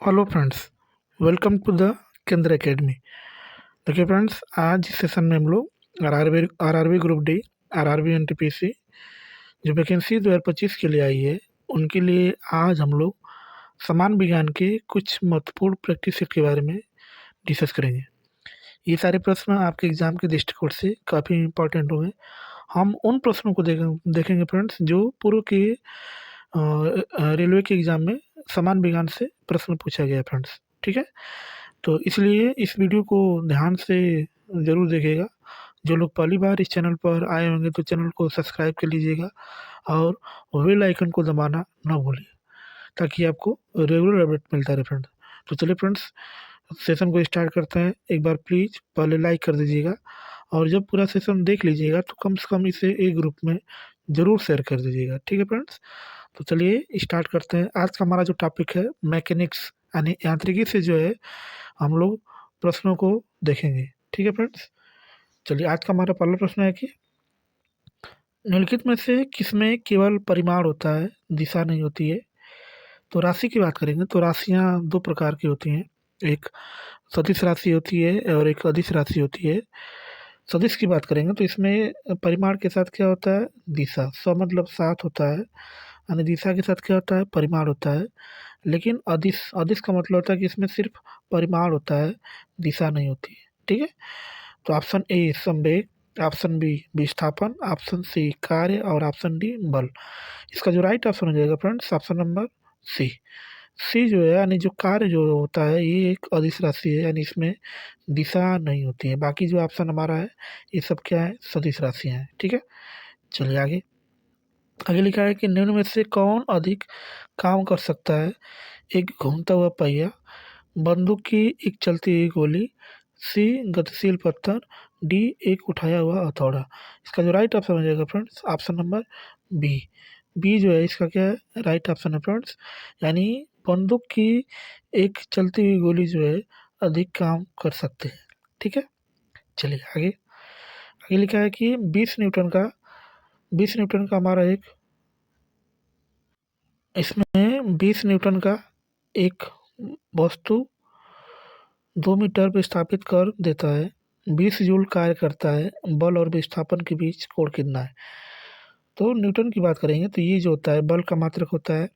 Hello friends, welcome to the Kendra academy. देखिए friends, आज इस सेशन में हम लोग RRB group D, RRB NTPC जो वैकेंसी 2025 के लिए आई है, उनके लिए आज हम लोग समान विज्ञान के कुछ महत्वपूर्ण प्रैक्टिस सेट के बारे में डिस्कस करेंगे। ये सारे प्रश्न आपके एग्जाम के दृष्टिकोण से काफ़ी इंपॉर्टेंट होंगे। हम उन प्रश्नों को देखेंगे फ्रेंड्स, जो पूर्व के रेलवे के एग्जाम में समान विज्ञान से प्रश्न पूछा गया है फ्रेंड्स। ठीक है, तो इसलिए इस वीडियो को ध्यान से ज़रूर देखिएगा। जो लोग पहली बार इस चैनल पर आए होंगे तो चैनल को सब्सक्राइब कर लीजिएगा और बेल आइकन को दबाना ना भूलिए, ताकि आपको रेगुलर अपडेट मिलता रहे फ्रेंड्स। तो चलिए फ्रेंड्स, सेशन को स्टार्ट करते हैं। एक बार प्लीज़ पहले लाइक कर दीजिएगा और जब पूरा सेशन देख लीजिएगा तो कम से कम इसे एक ग्रुप में ज़रूर शेयर कर दीजिएगा। ठीक है फ्रेंड्स, तो चलिए स्टार्ट करते हैं। आज का हमारा जो टॉपिक है मैकेनिक्स यानी यांत्रिकी से जो है हम लोग प्रश्नों को देखेंगे। ठीक है फ्रेंड्स, चलिए आज का हमारा पहला प्रश्न है कि निम्नलिखित में से किसमें केवल परिमाण होता है, दिशा नहीं होती है। तो राशि की बात करेंगे तो राशियाँ दो प्रकार की होती हैं, एक सदिश राशि होती है और एक अदिश राशि होती है। सदिश की बात करेंगे तो इसमें परिमाण के साथ क्या होता है, दिशा। मतलब साथ होता है, यानी दिशा के साथ क्या होता है, परिमाण होता है। लेकिन अदिश अदिश का मतलब होता है कि इसमें सिर्फ परिमाण होता है, दिशा नहीं होती है। ठीक है, तो ऑप्शन ए संवेग, ऑप्शन बी विस्थापन, ऑप्शन सी कार्य और ऑप्शन डी बल। इसका जो राइट ऑप्शन हो जाएगा friends, option number C. C जो है यानी जो कार्य जो होता है ये एक अदिश राशि है, यानी इसमें दिशा नहीं होती है। बाकी जो ऑप्शन हमारा है ये सब क्या है, सदिश राशियाँ हैं। ठीक है, चलिए आगे। आगे लिखा है कि निम्न में से कौन अधिक काम कर सकता है, एक घूमता हुआ पहिया, बंदूक की एक चलती हुई गोली, सी गतिशील पत्थर, डी एक उठाया हुआ हथौड़ा। इसका जो राइट ऑप्शन हो जाएगा friends, option number B. B जो है इसका क्या है, राइट ऑप्शन है फ्रेंड्स, यानी बंदूक की एक चलती हुई गोली जो है अधिक काम कर सकते हैं। ठीक है, चलिए आगे। आगे लिखा है कि 20 न्यूटन का हमारा एक, इसमें 20 न्यूटन का एक वस्तु 2 मीटर पे स्थापित कर देता है, 20 जूल कार्य करता है, बल और विस्थापन के बीच कोण कितना है। तो न्यूटन की बात करेंगे तो ये जो होता है बल का मात्रक होता है,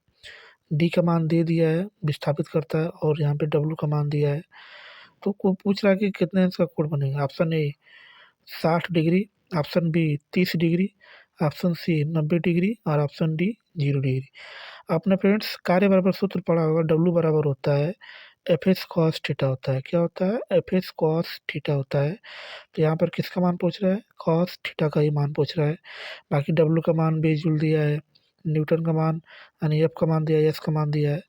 डी का मान दे दिया है, विस्थापित करता है, और यहाँ पे डब्लू का मान दिया है। तो को पूछ रहा है कि कितने इंच का कोण बनेगा। Option A 60 degree, option B 30 degree, option C 90 degree और ऑप्शन डी 0 डिग्री। आपने फ्रेंड्स कार्य बराबर सूत्र पढ़ा होगा, डब्लू बराबर होता है एफ एस कॉस थीटा होता है। क्या होता है, एफ एस कॉस थीटा होता है। तो यहाँ पर किसका मान पूछ रहा है, कॉस थीटा का ही मान पूछ रहा है। बाकी डब्लू का मान बेजूल दिया है, न्यूटन का मान यानी एफ का मान दिया है, एस का मान दिया है।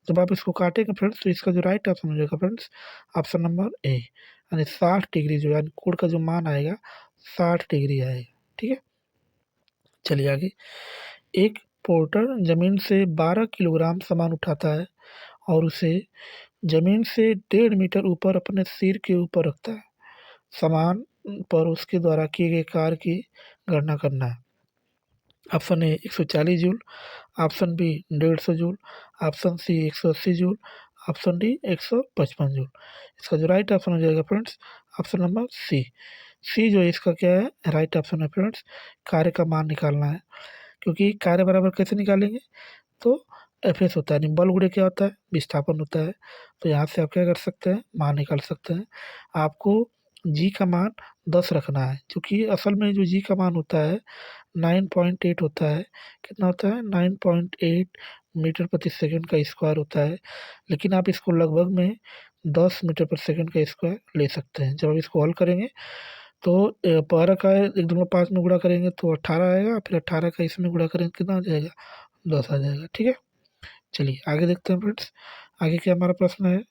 जब आप इसको काटेंगे फ्रेंड्स तो इसका जो राइट ऑप्शन हो जाएगा फ्रेंड्स, ऑप्शन नंबर ए, यानी 60 डिग्री जो यानी कोण का जो मान आएगा 60 डिग्री आएगा। ठीक है, चलिए आगे। एक पोर्टर जमीन से 12 किलोग्राम सामान उठाता है और उसे जमीन से 1.5 मीटर ऊपर अपने सिर के ऊपर रखता है। सामान पर उसके द्वारा किए गए कार्य की गणना करना है। Option A 140 joule, option B 150 joule, option C 180 joule, option D 155 joule. इसका जो राइट ऑप्शन हो जाएगा friends, option number C. C जो है इसका क्या है, राइट ऑप्शन है फ्रेंड्स। कार्य का मान निकालना है, क्योंकि कार्य बराबर कैसे निकालेंगे, तो एफ एस होता है, नहीं बल गुणे क्या होता है, विस्थापन होता है। तो यहाँ से आप क्या कर सकते हैं, मान निकाल सकते हैं। आपको जी का मान 10 रखना है, क्योंकि असल में जो जी का मान होता है 9.8 होता है। कितना होता है, 9.8 मीटर प्रति सेकंड का स्क्वायर होता है। लेकिन आप इसको लगभग में 10 मीटर प्रति सेकंड का स्क्वायर ले सकते हैं। जब आप इसको हल करेंगे तो 12 का 1 2 5 में गुणा करेंगे तो 18 आएगा, फिर 18 का इसमें गुणा करेंगे कितना आ जाएगा, 10 आ जाएगा। ठीक है, चलिए आगे देखते हैं फ्रेंड्स। आगे क्या हमारा प्रश्न है,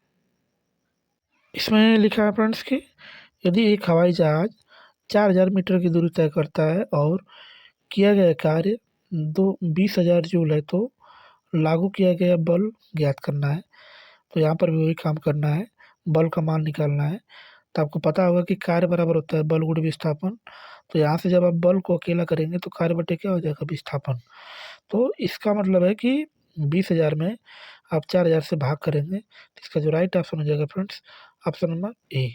इसमें लिखा है फ्रेंड्स कि यदि एक हवाई जहाज 4000 मीटर की दूरी तय करता है और किया गया कार्य 20,000 जूल है, तो लागू किया गया बल ज्ञात करना है। तो यहाँ पर भी वही काम करना है, बल का मान निकालना है। तो आपको पता होगा कि कार्य बराबर होता है बल गुणे विस्थापन। तो यहाँ से जब आप बल को अकेला करेंगे तो कार्य बटे क्या हो जाएगा, विस्थापन। तो इसका मतलब है कि 20,000 में आप 4000 से भाग करेंगे तो इसका जो राइट ऑप्शन हो जाएगा फ्रेंड्स ऑप्शन नंबर ए।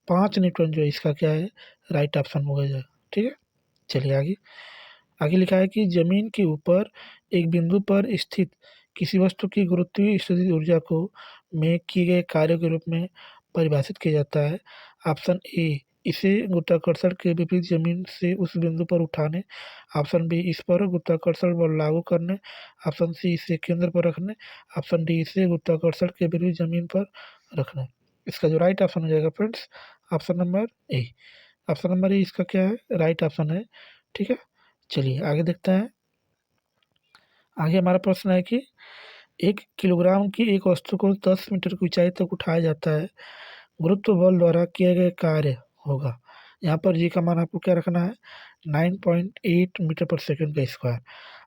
5 न्यूटन जो इसका क्या है राइट ऑप्शन हो जाएगा। ठीक है, चलिए आगे। आगे लिखा है कि जमीन के ऊपर एक बिंदु पर स्थित किसी वस्तु की गुरुत्वीय स्थितिज ऊर्जा को में किए गए कार्य के रूप में परिभाषित किया जाता है। ऑप्शन ए इसे गुरुत्वाकर्षण के विपरीत जमीन से उस बिंदु पर उठाने, ऑप्शन बी इस पर गुरुत्वाकर्षण बल लागू करने, ऑप्शन सी इसे केंद्र पर रखने, ऑप्शन डी इसे गुरुत्वाकर्षण के विपरीत जमीन पर रखने। इसका जो राइट ऑप्शन हो जाएगा फ्रेंड्स ऑप्शन नंबर ए। ऑप्शन नंबर ए इसका क्या है राइट ऑप्शन है। ठीक है, चलिए आगे देखते हैं। आगे हमारा प्रश्न है कि 1 किलोग्राम की एक वस्तु को 10 मीटर की ऊंचाई तक उठाया जाता है, गुरुत्व बल द्वारा किए गए कार्य होगा। यहाँ पर जी का मान आपको क्या रखना है 9.8 मीटर पर सेकंड का square.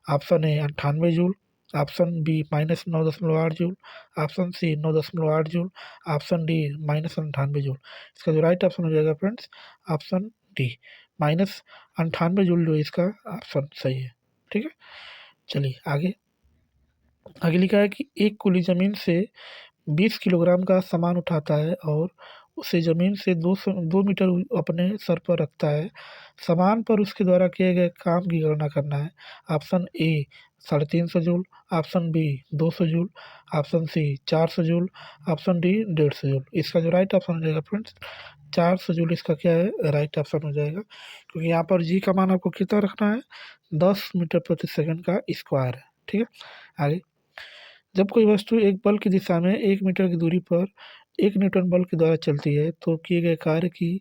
Option A 98 joule, option B -9.8 joule, option C 9.8 joule, option D -98 joule. इसका जो राइट ऑप्शन हो जाएगा फ्रेंड्स ऑप्शन डी -98 जूल जो इसका ऑप्शन सही है। ठीक है, चलिए आगे। आगे लिखा है कि एक कुली जमीन से 20 किलोग्राम का सामान उठाता है और उसे जमीन से 2 मीटर अपने सर पर रखता है। सामान पर उसके द्वारा किए गए काम की गणना करना है। Option A 350 joule, option B 200 joule, option C 400 joule, option D 150 joule. इसका जो राइट ऑप्शन हो जाएगा फ्रेंड्स 400 जूल इसका क्या है राइट ऑप्शन हो जाएगा, क्योंकि यहाँ पर जी का मान आपको कितना रखना है 10 मीटर प्रति सेकंड का स्क्वायर है। ठीक है, आगे। जब कोई वस्तु एक बल की दिशा में 1 मीटर की दूरी पर 1 न्यूटन बल के द्वारा चलती है तो किए गए कार्य की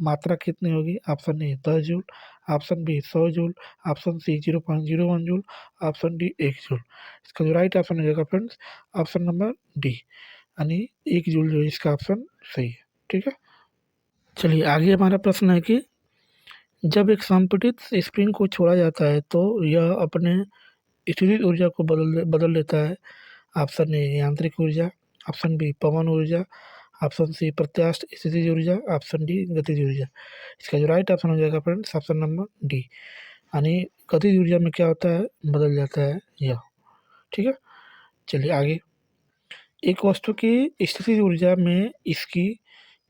मात्रा कितनी होगी। Option A 10 joule, option B 100 joule, option C 0.01 joule, option D 1 joule. इसका जो राइट ऑप्शन हो जाएगा फ्रेंड्स ऑप्शन नंबर डी यानी 1 जूल जो इसका ऑप्शन सही है। ठीक है, चलिए आगे हमारा प्रश्न है कि जब एक संपीड़ित स्प्रिंग को छोड़ा जाता है तो यह अपने स्थितिज ऊर्जा को बदल देता है। ऑप्शन ए यांत्रिक ऊर्जा, ऑप्शन बी पवन ऊर्जा, ऑप्शन सी प्रत्यास्थ स्थितिज ऊर्जा, ऑप्शन डी गतिज ऊर्जा। इसका जो राइट ऑप्शन हो जाएगा फ्रेंड्स ऑप्शन नंबर डी यानी गतिज ऊर्जा में क्या होता है बदल जाता है यह। ठीक है, चलिए आगे। एक वस्तु की स्थितिज ऊर्जा में इसकी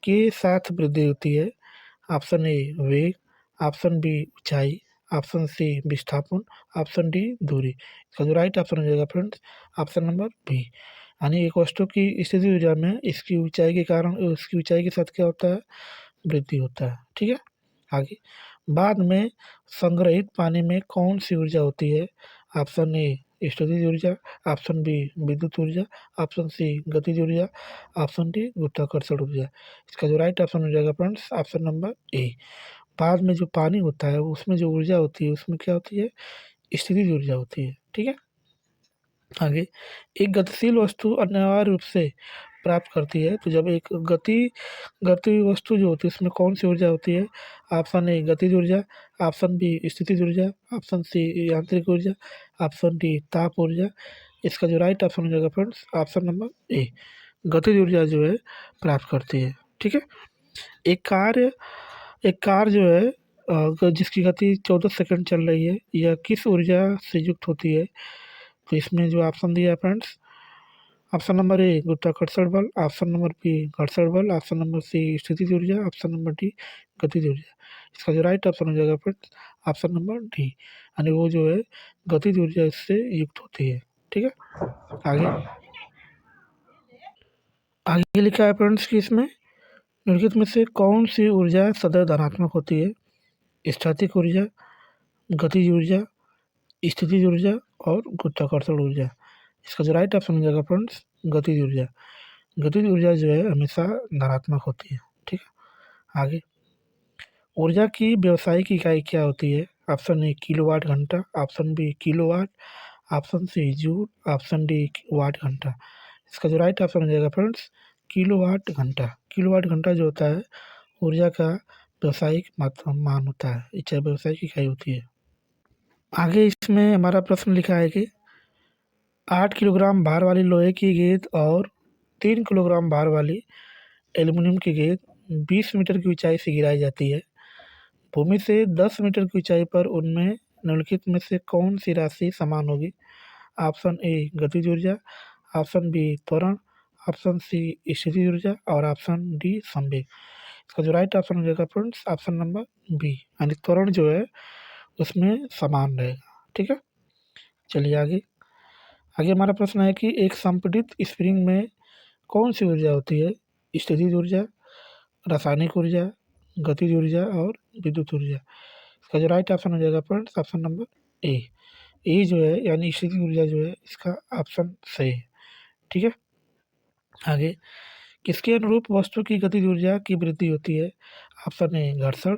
के साथ वृद्धि होती है। ऑप्शन ए वेग, ऑप्शन बी ऊंचाई, ऑप्शन सी विस्थापन, ऑप्शन डी दूरी। इसका जो राइट ऑप्शन हो जाएगा फ्रेंड्स ऑप्शन नंबर बी यानी एक वस्तु की स्थिति ऊर्जा में इसकी ऊंचाई के कारण उसकी ऊंचाई के साथ क्या होता है वृद्धि होता है। ठीक है, आगे। बाद में संग्रहित पानी में कौन सी ऊर्जा होती है। ऑप्शन ए स्थितिज ऊर्जा, ऑप्शन बी विद्युत ऊर्जा, ऑप्शन सी गतिज ऊर्जा, ऑप्शन डी गुरुत्वाकर्षण ऊर्जा। इसका जो राइट ऑप्शन हो जाएगा फ्रेंड्स ऑप्शन नंबर ए। बाद में जो पानी होता है उसमें जो ऊर्जा होती है उसमें क्या होती है स्थितिज ऊर्जा होती है। ठीक है, आगे। एक गतिशील वस्तु अनिवार्य रूप से प्राप्त करती है, तो जब एक गति वस्तु जो होती है उसमें कौन सी ऊर्जा होती है। ऑप्शन ए गतिज ऊर्जा, ऑप्शन बी स्थितिज ऊर्जा, ऑप्शन सी यांत्रिक ऊर्जा, ऑप्शन डी ताप ऊर्जा। इसका जो राइट ऑप्शन हो जाएगा फ्रेंड्स ऑप्शन नंबर ए गतिज ऊर्जा जो है प्राप्त करती है। ठीक है, एक कार्य एक कार जो है जिसकी गति 14 सेकंड चल रही है यह किस ऊर्जा से युक्त होती है। तो इसमें जो ऑप्शन दिया है फ्रेंड्स ऑप्शन नंबर ए गुरुत्वाकर्षण बल, ऑप्शन नंबर बी घर्षण बल, ऑप्शन नंबर सी स्थितिज ऊर्जा, ऑप्शन नंबर डी गतिज ऊर्जा। इसका जो राइट ऑप्शन हो जाएगा फ्रेंड्स ऑप्शन नंबर डी यानी वो जो है गतिज ऊर्जा इससे युक्त होती है। ठीक है, आगे। आगे लिखा है फ्रेंड्स कि इसमें निम्नलिखित में से कौन सी ऊर्जा सदैव धनात्मक होती है। स्टैटिक ऊर्जा, गतिज ऊर्जा, स्थितिज ऊर्जा और गुरुत्वाकर्षण ऊर्जा। इसका जो राइट ऑप्शन हो जाएगा फ्रेंड्स गतिज ऊर्जा। गतिज ऊर्जा जो है हमेशा धनात्मक होती है। ठीक है, आगे। ऊर्जा की व्यावसायिक इकाई क्या होती है। ऑप्शन ए किलोवाट घंटा, option B kilowatt, option C joule, option D watt घंटा। इसका जो राइट ऑप्शन हो जाएगा फ्रेंड्स किलोवाट घंटा। किलोवाट घंटा जो होता है ऊर्जा का व्यावसायिक मात्रा मान होता है, चाहे व्यावसायिक इकाई होती है। आगे इसमें हमारा प्रश्न लिखा है कि 8 किलोग्राम भार वाली लोहे की गेंद और 3 किलोग्राम भार वाली एल्युमिनियम की गेंद 20 मीटर की ऊंचाई से गिराई जाती है। भूमि से 10 मीटर की ऊंचाई पर उनमें निम्नलिखित में से कौन सी राशि समान होगी। ऑप्शन ए गतिज ऊर्जा, ऑप्शन बी त्वरण, ऑप्शन सी स्थितिज ऊर्जा और ऑप्शन डी संवेग। इसका जो राइट ऑप्शन हो जाएगा फ्रेंड्स ऑप्शन नंबर बी, यानी त्वरण जो है उसमें समान रहेगा। ठीक है, चलिए आगे। आगे हमारा प्रश्न है कि एक संपीड़ित स्प्रिंग में कौन सी ऊर्जा होती है? स्थितिज ऊर्जा, रासायनिक ऊर्जा, गतिज ऊर्जा और विद्युत ऊर्जा। इसका जो राइट ऑप्शन हो जाएगा फ्रेंड्स ऑप्शन नंबर ए। ए जो है यानी स्थितिज ऊर्जा जो है इसका ऑप्शन सही है। ठीक है, आगे। किसके अनुरूप वस्तु की गतिज ऊर्जा की वृद्धि होती है? ऑप्शन ए घर्षण,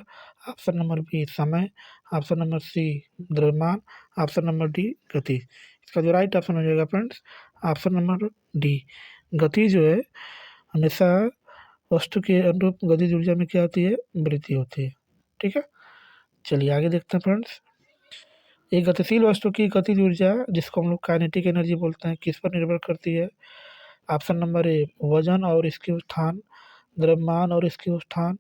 ऑप्शन नंबर बी समय, ऑप्शन नंबर सी द्रव्यमान, ऑप्शन नंबर डी गति। इसका जो राइट ऑप्शन हो जाएगा फ्रेंड्स ऑप्शन नंबर डी। गति जो है हमेशा वस्तु के अनुरूप गतिज ऊर्जा में क्या होती है? वृद्धि होती है। ठीक है, चलिए आगे देखते हैं फ्रेंड्स। एक गतिशील वस्तु की गतिज ऊर्जा जिसको हम लोग काइनेटिक एनर्जी बोलते हैं किस पर निर्भर करती है? ऑप्शन नंबर ए वजन और इसके स्थान, द्रव्यमान और इसके स्थान,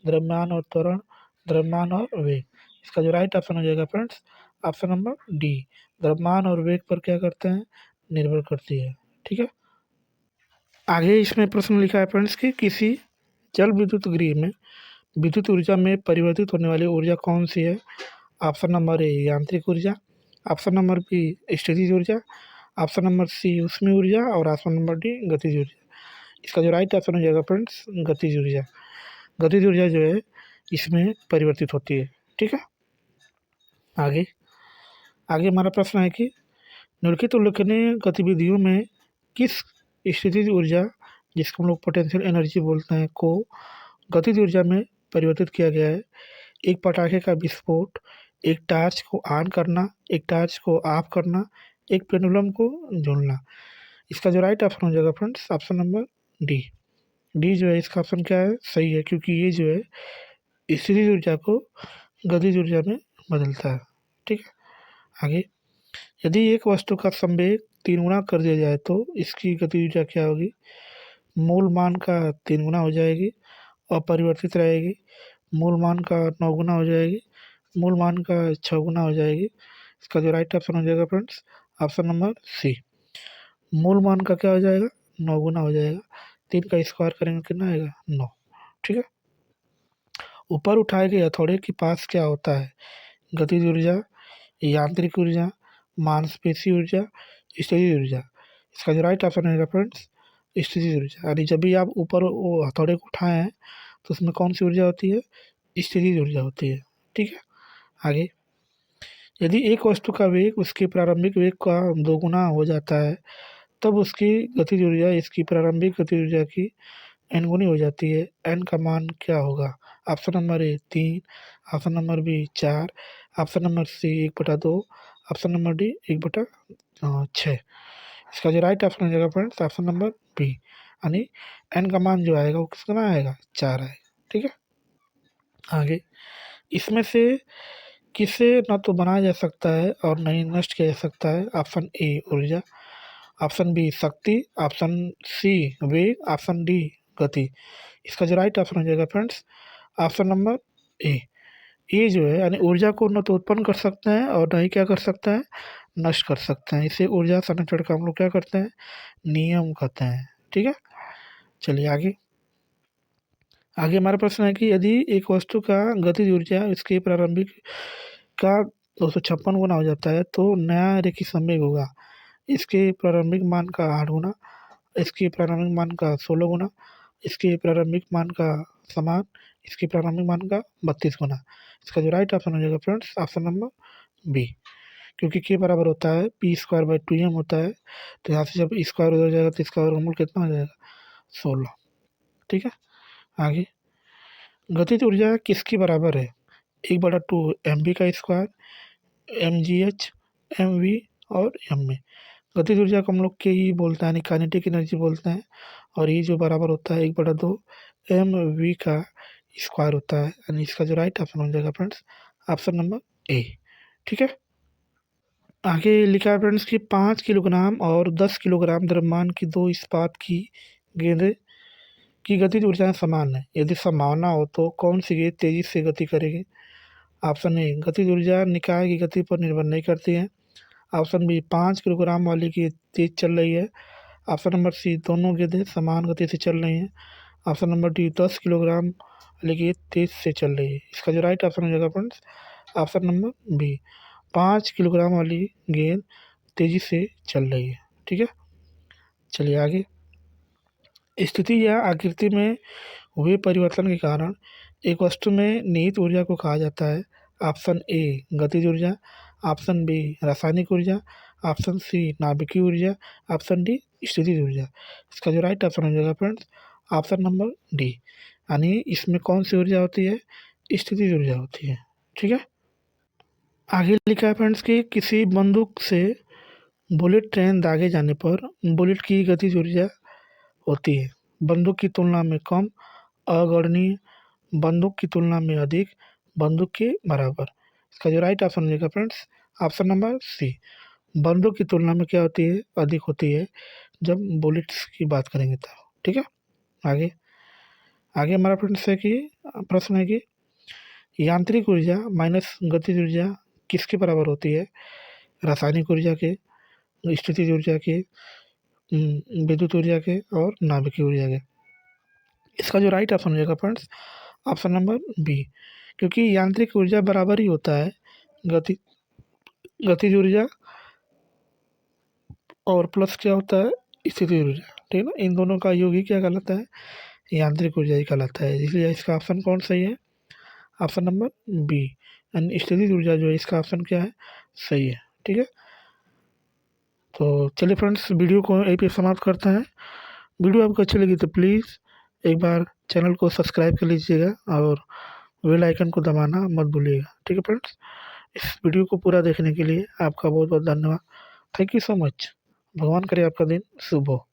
द्रव्यमान और त्वरण, द्रव्यमान और वेग। इसका जो राइट ऑप्शन हो जाएगा फ्रेंड्स ऑप्शन नंबर डी। द्रव्यमान और वेग पर क्या करते हैं? निर्भर करती है। ठीक है, आगे इसमें प्रश्न लिखा है फ्रेंड्स कि किसी जल विद्युत गृह में विद्युत ऊर्जा में परिवर्तित होने वाली ऊर्जा कौन सी है? ऑप्शन नंबर ए यांत्रिक ऊर्जा, ऑप्शन नंबर बी स्थितिज ऊर्जा, ऑप्शन नंबर सी ऊष्मीय ऊर्जा और ऑप्शन नंबर डी गतिज ऊर्जा। इसका जो राइट ऑप्शन हो जाएगा फ्रेंड्स गतिज ऊर्जा। गतिज ऊर्जा जो है इसमें परिवर्तित होती है। ठीक है, आगे। आगे हमारा प्रश्न है कि निम्नलिखित उल्लेखनीय गतिविधियों में किस स्थितिज ऊर्जा जिसको हम लोग पोटेंशियल एनर्जी बोलते हैं को गतिज ऊर्जा में परिवर्तित किया गया है? एक पटाखे का विस्फोट, एक टार्च को ऑन करना, एक टार्च को ऑफ करना, एक पेंडुलम को झूलना। इसका जो राइट ऑप्शन हो जाएगा friends option number D. D जो है इसका ऑप्शन क्या है? सही है, क्योंकि ये जो है स्थितिज ऊर्जा को गतिज ऊर्जा में बदलता है। ठीक है, आगे। यदि एक वस्तु का संवेग 3 गुना कर दिया जाए तो इसकी गतिज ऊर्जा क्या होगी? मूल मान का 3 गुना हो जाएगी, अपरिवर्तित रहेगी। मूल मान का 9 गुना हो जाएगी, मूल मान का 6 गुना हो जाएगी। इसका जो राइट ऑप्शन हो जाएगा फ्रेंड्स ऑप्शन नंबर सी। मूल मान का क्या हो जाएगा? 9 गुना हो जाएगा। 3 का स्क्वायर करेंगे कितना आएगा? 9। ठीक है, ऊपर उठाए गए हथौड़े के पास क्या होता है? गतिज ऊर्जा, यांत्रिक ऊर्जा, मांसपेशी ऊर्जा, स्थितिज ऊर्जा। इसका जो राइट ऑप्शन रहेगा फ्रेंड्स स्थितिज ऊर्जा, यानी जब भी आप ऊपर वो हथौड़े को उठाए हैं तो उसमें कौन सी ऊर्जा होती है? स्थितिज ऊर्जा होती है। ठीक है, आगे। यदि एक वस्तु का वेग उसके प्रारंभिक वेग का 2 गुना हो जाता है तब उसकी गतिज ऊर्जा इसकी प्रारंभिक गतिज ऊर्जा की एन गुनी हो जाती है। एन का मान क्या होगा? Option number A 3, option number B 4, option number C 1/2, option number D 1/6। इसका जो राइट ऑप्शन हो जाएगा फ्रेंड्स ऑप्शन नंबर बी, यानी एन का मान जो आएगा वो कितना आएगा? 4 आएगा। ठीक है, आगे। इसमें से किसे न तो बनाया जा सकता है और न ही नष्ट किया जा सकता है? ऑप्शन ए ऊर्जा, ऑप्शन बी शक्ति, ऑप्शन सी वेग, ऑप्शन डी गति। इसका जो राइट ऑप्शन हो जाएगा फ्रेंड्स ऑप्शन नंबर ए। ए जो है यानी ऊर्जा को न तो उत्पन्न कर सकते हैं और न ही क्या कर सकते हैं? नष्ट कर सकते हैं। इसे ऊर्जा संरक्षण का हम लोग क्या करते हैं? नियम कहते हैं। ठीक है, चलिए आगे। आगे हमारा प्रश्न है कि यदि एक वस्तु का गतिज ऊर्जा इसके प्रारंभिक का 256 गुना हो जाता है तो नया रेखीय संवेग होगा इसके प्रारंभिक मान का 8 गुना, इसके प्रारंभिक मान का 16 गुना, इसके प्रारंभिक मान का समान, इसके प्रारंभिक मान का 32 गुना। इसका जो राइट ऑप्शन हो जाएगा फ्रेंड्स ऑप्शन नंबर बी, क्योंकि के बराबर होता है p²/2m होता है, तो यहाँ से जब स्क्वायर उधर जाएगा तो इसका वर्गमूल कितना हो जाएगा? 16। ठीक है, आगे। गतिज ऊर्जा किसकी बराबर है? 1/2 mv का स्क्वायर, mgh, mv और m। गतिज ऊर्जा को हम लोग के ही बोलते हैं यानी काइनेटिक एनर्जी बोलते हैं, और ये जो बराबर होता है 1/2 mv का स्क्वायर होता है, यानी इसका जो राइट ऑप्शन हो जाएगा फ्रेंड्स ऑप्शन नंबर ए। ठीक है, आगे लिखा है फ्रेंड्स कि 5 किलोग्राम और 10 किलोग्राम द्रव्यमान की 2 इस्पात की गेंदें की गतिज ऊर्जाएं समान है। यदि संभावना हो तो कौन सी गेंद तेजी से गति करेगी? ऑप्शन ए गतिज ऊर्जा निकाय की गति पर निर्भर नहीं करती है, ऑप्शन बी 5 किलोग्राम वाली गेंद तेज चल रही है, ऑप्शन नंबर सी, दोनों गेंदें समान गति से चल रही हैं। ऑप्शन नंबर डी, 10 किलोग्राम वाली गेंद तेज से चल रही है। इसका जो राइट ऑप्शन हो जाएगा friends, option number B, 5 kilogram वाली गेंद तेजी से चल रही है। ठीक है, चलिए आगे। स्थिति या आकृति में हुए परिवर्तन के कारण एक वस्तु में निहित ऊर्जा को कहा जाता है। ऑप्शन ए, गतिज ऊर्जा। ऑप्शन बी, रासायनिक ऊर्जा। ऑप्शन सी, नाभिकीय ऊर्जा। ऑप्शन डी, स्थितिज ऊर्जा। इसका जो राइट ऑप्शन हो जाएगा फ्रेंड्स, ऑप्शन नंबर डी, यानी इसमें कौन सी ऊर्जा होती है, स्थितिज ऊर्जा होती है। ठीक है, आगे लिखा है फ्रेंड्स कि किसी बंदूक से बुलेट ट्रेन दागे जाने पर बुलेट की गतिज ऊर्जा होती है बंदूक की तुलना में कम, अगणनीय, बंदूक की तुलना में अधिक, बंदूक के बराबर। इसका जो राइट ऑप्शन हो जाएगा फ्रेंड्स, ऑप्शन नंबर सी, बंदूक की तुलना में क्या होती है, अधिक होती है जब बुलेट्स की बात करेंगे तब। ठीक है, आगे आगे हमारा फ्रेंड्स है कि प्रश्न है कि यांत्रिक ऊर्जा माइनस गतिज ऊर्जा किसके बराबर होती है, रासायनिक ऊर्जा के, स्थितिज ऊर्जा के, विद्युत ऊर्जा के और नाभिकीय ऊर्जा के। इसका जो राइट ऑप्शन हो जाएगा फ्रेंड्स, ऑप्शन नंबर बी, क्योंकि यांत्रिक ऊर्जा बराबर ही होता है गति गतिज ऊर्जा और प्लस क्या होता है, स्थितिज ऊर्जा। ठीक है ना, इन दोनों का योग ही क्या कहलाता है, यांत्रिक ऊर्जा ही कहलाता है। इसलिए इसका ऑप्शन कौन सही है, ऑप्शन नंबर बी, यानी स्थितिज ऊर्जा जो है इसका ऑप्शन क्या है, सही है। ठीक है, तो चलिए फ्रेंड्स, वीडियो को यहीं पे समाप्त करते हैं। वीडियो आपको अच्छी लगी तो प्लीज़ एक बार चैनल को सब्सक्राइब कर लीजिएगा और बेल आइकन को दबाना मत भूलिएगा। ठीक है फ्रेंड्स, इस वीडियो को पूरा देखने के लिए आपका बहुत बहुत धन्यवाद। Thank you so much. भगवान करे आपका दिन शुभ हो।